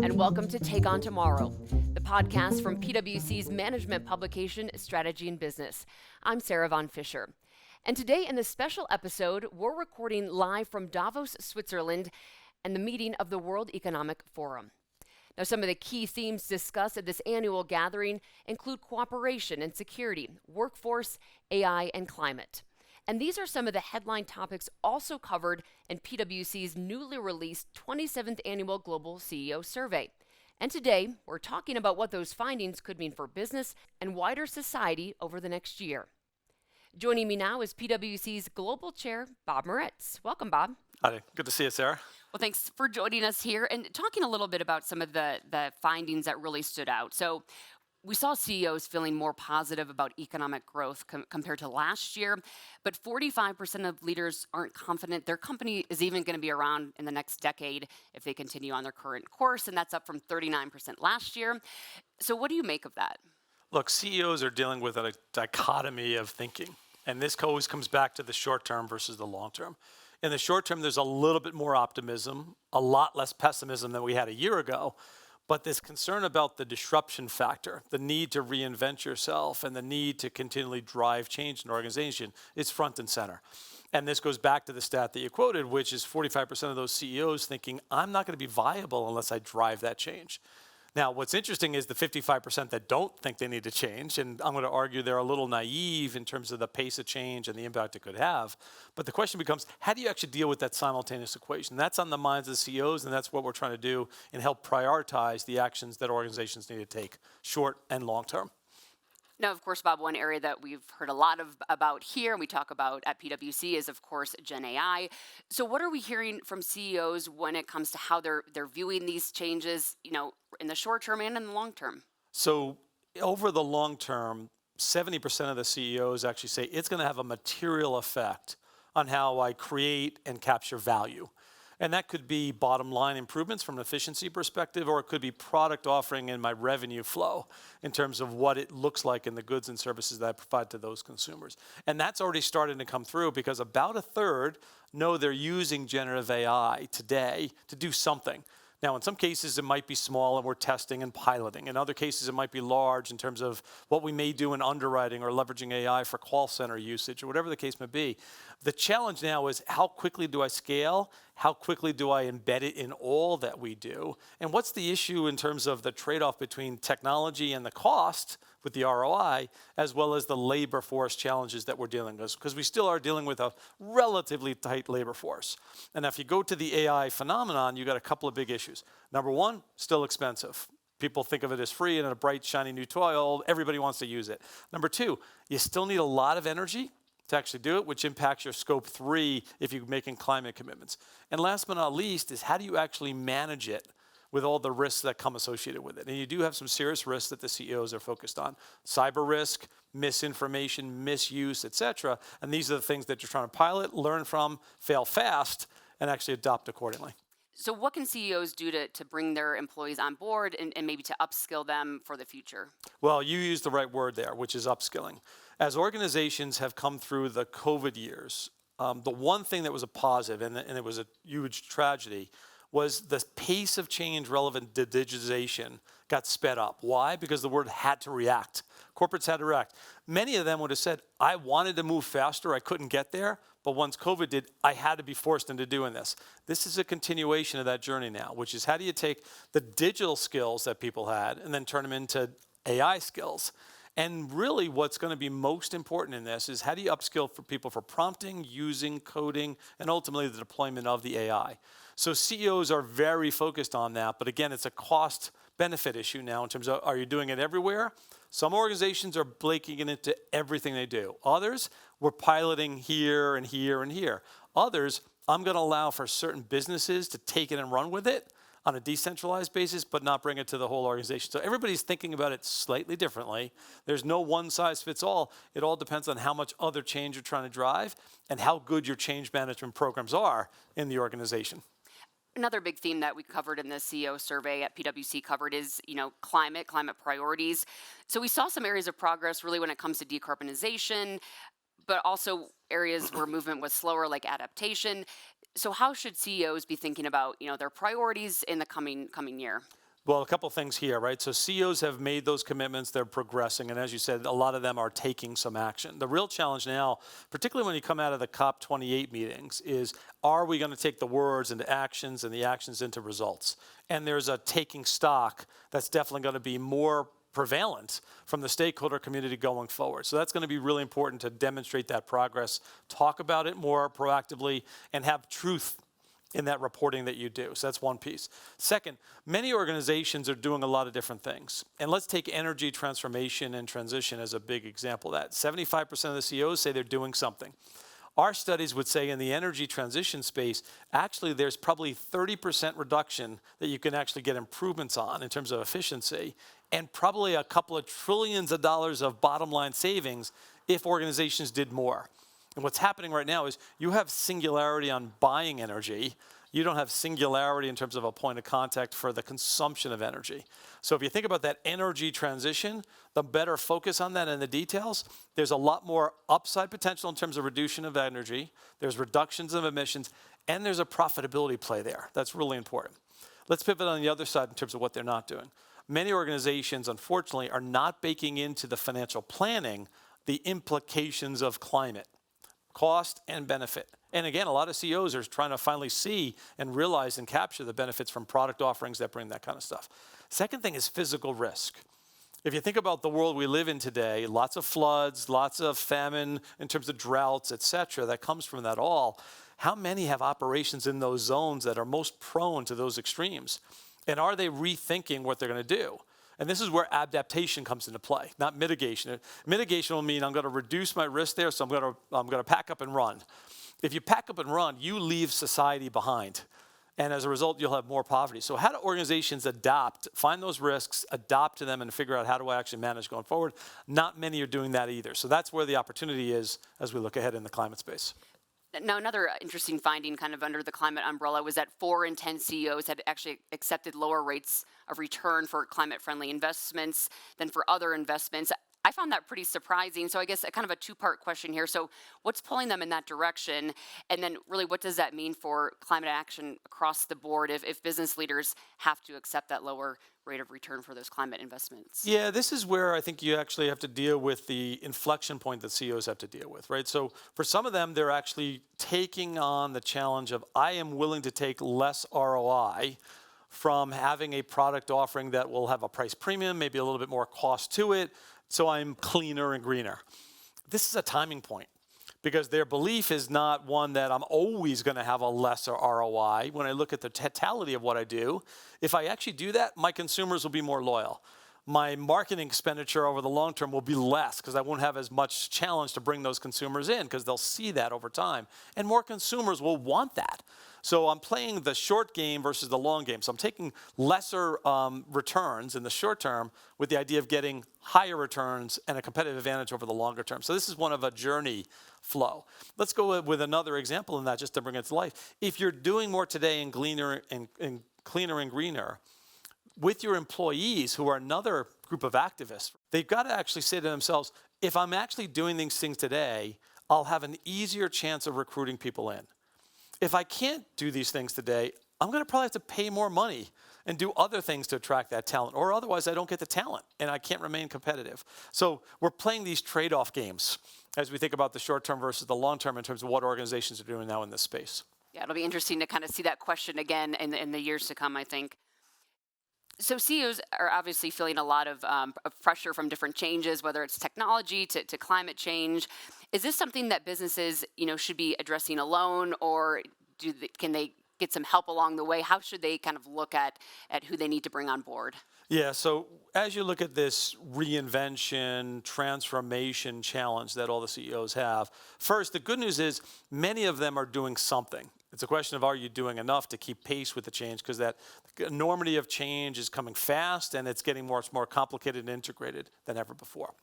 and welcome to Take On Tomorrow, the podcast from PwC's management publication, Strategy and Business. I'm Sarah von Fischer. And today in this special episode, we're recording live from Davos, Switzerland, and the meeting of the World Economic Forum. Now, some of the key themes discussed at this annual gathering include cooperation and security, workforce, AI, and climate. And these are some of the headline topics also covered in PwC's newly released 27th Annual Global CEO Survey. And today, we're talking about what those findings could mean for business and wider society over the next year. Joining me now is PwC's Global Chair, Bob Moritz. Welcome, Bob. Hi, good to see you, Sarah. Well, thanks for joining us here and talking a little bit about some of the findings that really stood out. So we saw CEOs feeling more positive about economic growth compared to last year, but 45% of leaders aren't confident their company is even going to be around in the next decade if they continue on their current course, and that's up from 39% last year. So what do you make of that? Look, CEOs are dealing with a dichotomy of thinking, and this always comes back to the short term versus the long term. In the short term, there's a little bit more optimism, a lot less pessimism than we had a year ago. But this concern about the disruption factor, the need to reinvent yourself and the need to continually drive change in an organization is front and center. And this goes back to the stat that you quoted, which is 45% of those CEOs thinking, I'm not going to be viable unless I drive that change. Now, what's interesting is the 55% that don't think they need to change, and I'm going to argue they're a little naive in terms of the pace of change and the impact it could have. But the question becomes, how do you actually deal with that simultaneous equation? That's on the minds of the CEOs, and that's what we're trying to do and help prioritize the actions that organizations need to take, short and long term. Now, of course, Bob, one area that we've heard a lot about here and we talk about at PwC is, of course, Gen AI. So what are we hearing from CEOs when it comes to how they're viewing these changes, in the short term and in the long term? So over the long term, 70% of the CEOs actually say it's going to have a material effect on how I create and capture value. And that could be bottom line improvements from an efficiency perspective, or it could be product offering in my revenue flow in terms of what it looks like in the goods and services that I provide to those consumers. And that's already starting to come through because about a third know they're using generative AI today to do something. Now, in some cases, it might be small and we're testing and piloting. In other cases, it might be large in terms of what we may do in underwriting or leveraging AI for call center usage or whatever the case may be. The challenge now is how quickly do I scale? How quickly do I embed it in all that we do? And what's the issue in terms of the trade-off between technology and the cost with the ROI, as well as the labor force challenges that we're dealing with, because we still are dealing with a relatively tight labor force. And if you go to the AI phenomenon, you got a couple of big issues. Number one, still expensive. People think of it as free and a bright, shiny new toy. Everybody wants to use it. Number two, you still need a lot of energy to actually do it, which impacts your scope 3 if you're making climate commitments. And last but not least is how do you actually manage it with all the risks that come associated with it. And you do have some serious risks that the CEOs are focused on. Cyber risk, misinformation, misuse, et cetera. And these are the things that you're trying to pilot, learn from, fail fast, and actually adopt accordingly. So what can CEOs do to bring their employees on board and maybe to upskill them for the future? Well, you used the right word there, which is upskilling. As organizations have come through the COVID years, the one thing that was a positive, and it was a huge tragedy, was the pace of change relevant to digitization got sped up. Why? Because the world had to react. Corporates had to react. Many of them would have said, I wanted to move faster, I couldn't get there, but once COVID did, I had to be forced into doing this. This is a continuation of that journey now, which is how do you take the digital skills that people had and then turn them into AI skills? And really what's going to be most important in this is how do you upskill for people for prompting, using, coding, and ultimately the deployment of the AI. So CEOs are very focused on that, but again, it's a cost benefit issue now in terms of are you doing it everywhere? Some organizations are breaking it into everything they do. Others, we're piloting here and here and here. Others, I'm going to allow for certain businesses to take it and run with it on a decentralized basis, but not bring it to the whole organization. So everybody's thinking about it slightly differently. There's no one size fits all. It all depends on how much other change you're trying to drive and how good your change management programs are in the organization. Another big theme that we covered in the CEO survey at PwC covered is, climate priorities. So we saw some areas of progress really when it comes to decarbonization, but also areas where movement was slower, like adaptation. So how should CEOs be thinking about, their priorities in the coming year? Well, a couple things here, right? So CEOs have made those commitments, they're progressing, and as you said, a lot of them are taking some action. The real challenge now, particularly when you come out of the COP28 meetings, is are we going to take the words into actions and the actions into results? And there's a taking stock that's definitely going to be more prevalent from the stakeholder community going forward. So that's going to be really important to demonstrate that progress, talk about it more proactively, and have truth in that reporting that you do. So that's one piece. Second, many organizations are doing a lot of different things. And let's take energy transformation and transition as a big example of that. 75% of the CEOs say they're doing something. Our studies would say in the energy transition space, actually there's probably 30% reduction that you can actually get improvements on in terms of efficiency, and probably a couple of trillions of dollars of bottom line savings if organizations did more. And what's happening right now is you have singularity on buying energy. You don't have singularity in terms of a point of contact for the consumption of energy. So if you think about that energy transition, the better focus on that in the details, there's a lot more upside potential in terms of reduction of energy, there's reductions of emissions, and there's a profitability play there. That's really important. Let's pivot on the other side in terms of what they're not doing. Many organizations, unfortunately, are not baking into the financial planning the implications of climate. Cost and benefit. And again, a lot of CEOs are trying to finally see and realize and capture the benefits from product offerings that bring that kind of stuff. Second thing is physical risk. If you think about the world we live in today, lots of floods, lots of famine in terms of droughts, et cetera, that comes from that all. How many have operations in those zones that are most prone to those extremes? And are they rethinking what they're going to do? And this is where adaptation comes into play, not mitigation. Mitigation will mean I'm going to reduce my risk there, so I'm going to pack up and run. If you pack up and run, you leave society behind. And as a result, you'll have more poverty. So how do organizations adapt, find those risks, adapt to them, and figure out how do I actually manage going forward? Not many are doing that either. So that's where the opportunity is as we look ahead in the climate space. Now, another interesting finding kind of under the climate umbrella was that 4 in 10 CEOs had actually accepted lower rates of return for climate-friendly investments than for other investments. I found that pretty surprising. So I guess a kind of a two-part question here. So what's pulling them in that direction? And then really what does that mean for climate action across the board if business leaders have to accept that lower rate of return for those climate investments? Yeah, this is where I think you actually have to deal with the inflection point that CEOs have to deal with, right? So for some of them, they're actually taking on the challenge of I am willing to take less ROI from having a product offering that will have a price premium, maybe a little bit more cost to it, so I'm cleaner and greener. This is a timing point because their belief is not one that I'm always going to have a lesser ROI. When I look at the totality of what I do, if I actually do that, my consumers will be more loyal. My marketing expenditure over the long term will be less because I won't have as much challenge to bring those consumers in because they'll see that over time. And more consumers will want that. So I'm playing the short game versus the long game. So I'm taking lesser returns in the short term with the idea of getting higher returns and a competitive advantage over the longer term. So this is one of a journey flow. Let's go with another example in that just to bring it to life. If you're doing more today and cleaner and greener, with your employees, who are another group of activists, they've got to actually say to themselves, if I'm actually doing these things today, I'll have an easier chance of recruiting people in. If I can't do these things today, I'm going to probably have to pay more money and do other things to attract that talent, or otherwise I don't get the talent and I can't remain competitive. So we're playing these trade-off games as we think about the short term versus the long term in terms of what organizations are doing now in this space. Yeah, it'll be interesting to kind of see that question again in the years to come, I think. So CEOs are obviously feeling a lot of pressure from different changes, whether it's technology to climate change. Is this something that businesses, should be addressing alone, or can they get some help along the way? How should they kind of look at who they need to bring on board? Yeah, so as you look at this reinvention, transformation challenge that all the CEOs have, first, the good news is many of them are doing something. It's a question of are you doing enough to keep pace with the change, because that enormity of change is coming fast and it's getting more complicated and integrated than ever before.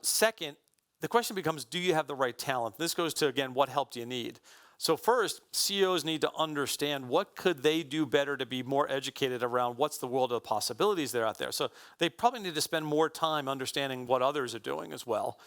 Second, the question becomes, do you have the right talent? This goes to, again, what help do you need? So first, CEOs need to understand what could they do better to be more educated around what's the world of possibilities that are out there. So they probably need to spend more time understanding what others are doing as well.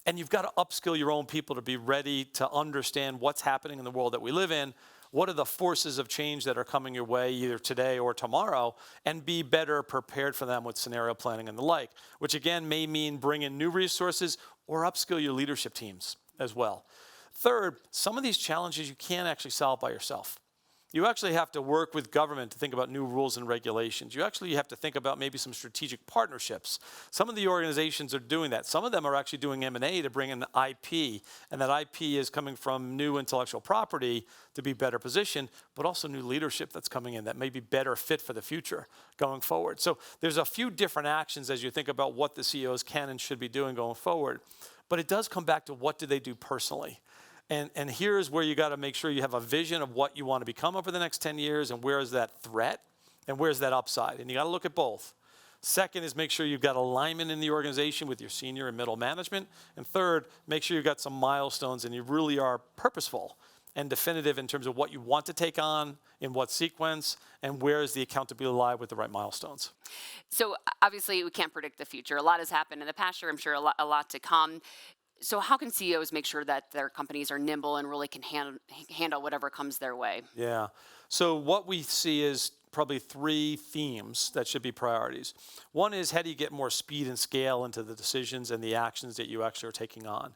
And you've got to upskill your own people to be ready to understand what's happening in the world that we live in, what are the forces of change that are coming your way either today or tomorrow, and be better prepared for them with scenario planning and the like, which again may mean bring in new resources or upskill your leadership teams as well. Third, some of these challenges you can't actually solve by yourself. You actually have to work with government to think about new rules and regulations. You actually have to think about maybe some strategic partnerships. Some of the organizations are doing that. Some of them are actually doing M&A to bring in IP, and that IP is coming from new intellectual property to be better positioned, but also new leadership that's coming in that may be better fit for the future going forward. So there's a few different actions as you think about what the CEOs can and should be doing going forward. But it does come back to what do they do personally. And here's where you got to make sure you have a vision of what you want to become over the next 10 years and where is that threat and where's that upside. And you got to look at both. Second is make sure you've got alignment in the organization with your senior and middle management. And third, make sure you've got some milestones and you really are purposeful and definitive in terms of what you want to take on, in what sequence, and where is the accountability lie with the right milestones. So obviously we can't predict the future. A lot has happened in the past year, I'm sure a lot to come. So how can CEOs make sure that their companies are nimble and really can handle whatever comes their way? Yeah. So what we see is probably three themes that should be priorities. One is how do you get more speed and scale into the decisions and the actions that you actually are taking on.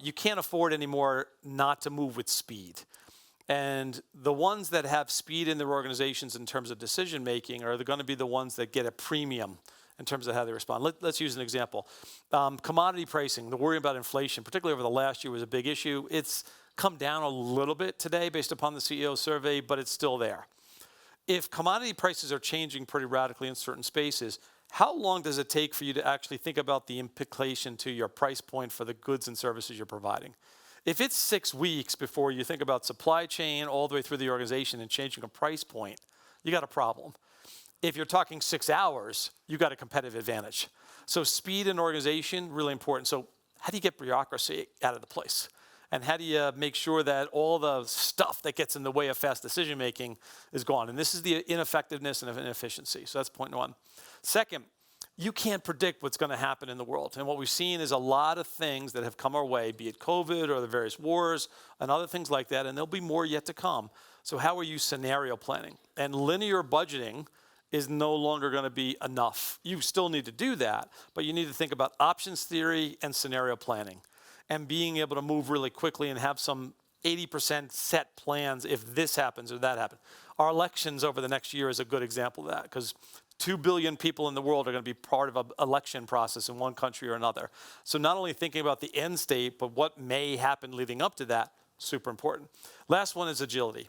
You can't afford anymore not to move with speed. And the ones that have speed in their organizations in terms of decision making are going to be the ones that get a premium in terms of how they respond. Let's use an example. Commodity pricing, the worry about inflation, particularly over the last year, was a big issue. It's come down a little bit today based upon the CEO survey, but it's still there. If commodity prices are changing pretty radically in certain spaces, how long does it take for you to actually think about the implication to your price point for the goods and services you're providing? If it's 6 weeks before you think about supply chain all the way through the organization and changing a price point, you got a problem. If you're talking 6 hours, you got a competitive advantage. So speed and organization, really important. So how do you get bureaucracy out of the place? And how do you make sure that all the stuff that gets in the way of fast decision making is gone? And this is the ineffectiveness and inefficiency. So that's point one. Second, you can't predict what's going to happen in the world. And what we've seen is a lot of things that have come our way, be it COVID or the various wars and other things like that, and there'll be more yet to come. So how are you scenario planning? And linear budgeting is no longer going to be enough. You still need to do that, but you need to think about options theory and scenario planning and being able to move really quickly and have some 80% set plans if this happens or that happens. Our elections over the next year is a good example of that because 2 billion people in the world are going to be part of an election process in one country or another. So not only thinking about the end state, but what may happen leading up to that, super important. Last one is agility.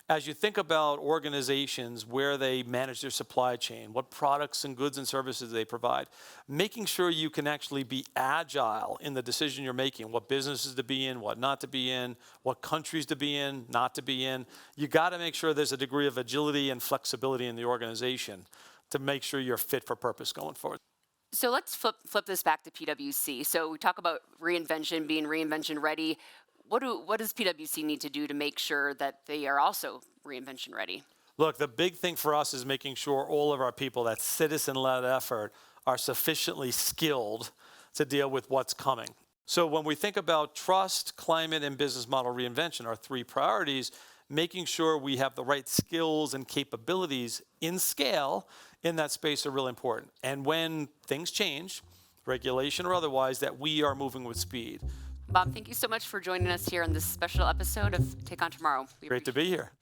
As you think about organizations, where they manage their supply chain, what products and goods and services they provide, making sure you can actually be agile in the decision you're making, what businesses to be in, what not to be in, what countries to be in, not to be in. You got to make sure there's a degree of agility and flexibility in the organization to make sure you're fit for purpose going forward. So let's flip this back to PwC. So we talk about reinvention, being reinvention ready. What does PwC need to do to make sure that they are also reinvention ready? Look, the big thing for us is making sure all of our people, that citizen-led effort, are sufficiently skilled to deal with what's coming. So when we think about trust, climate, and business model reinvention, our three priorities, making sure we have the right skills and capabilities in scale in that space are really important. And when things change, regulation or otherwise, that we are moving with speed. Bob, thank you so much for joining us here on this special episode of Take On Tomorrow. Great to be here.